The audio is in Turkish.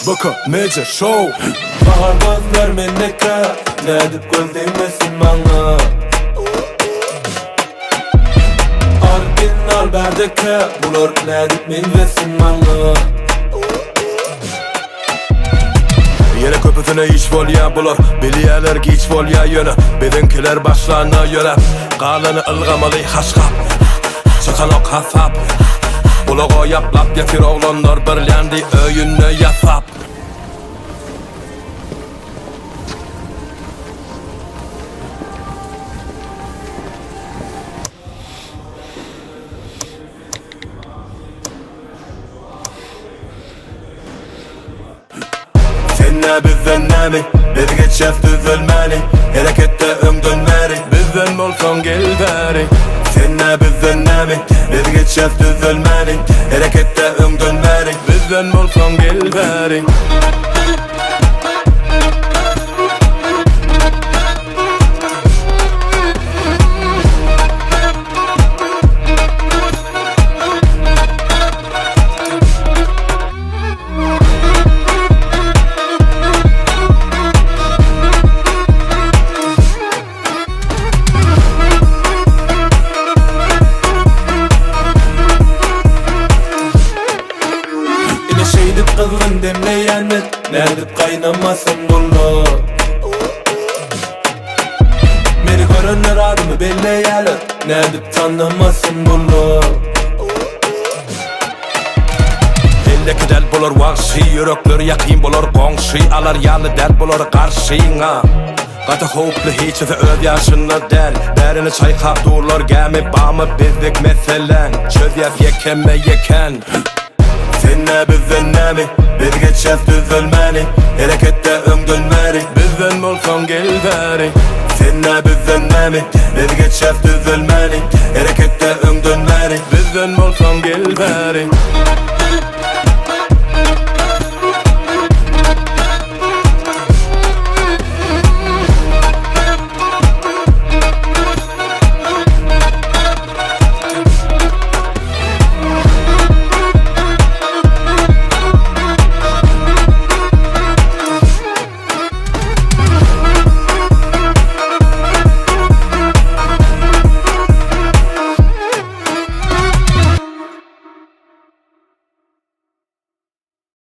Baka Major Show. Bahar gözler mendeke, ne edip göz değmesin bana. Arginal berdeke, bular ne edip minvesin bana. Yine köpütüne iş volya bular, biliyeler geç volya yöne. Bizimkiler başlarına yöne, kalını ılgamalı haşkap, çıkanok hasap. Bulağa yaplap getir oğlanlar birlendi öyünü yasap. Senle bizden nemi, biz geçeceğiz düzülmeli. Harekette ön dönmeli, bizden olsan gel beri. Senle bizden nemi, biz geçeceğiz düzülmeli. Harekette ön dönmeli, bizden olsan gel beri. Kızın demleyenler, ne edip kaynamasın bunu. Beni görenler adımı belleyeler, ne edip tanımasın bunu. Eldeki del bulur vahşi, yürekleri yakayım bulur gongşi. Alar yalı del bulur karşıyına. Katı hoplu hiç ve öz yaşına del. Derini çaykap durlar gemi bağımı bizlik meselen. Çözyef yekeme yeken. Senle bizden nemi, biz geçeceğiz düzülmeli. Harekette ön dönmeli, bizden olsan gel beri. Senle bizden nemi, biz geçeceğiz düzülmeli. Harekette ön dönmeli, bizden olsan gel beri.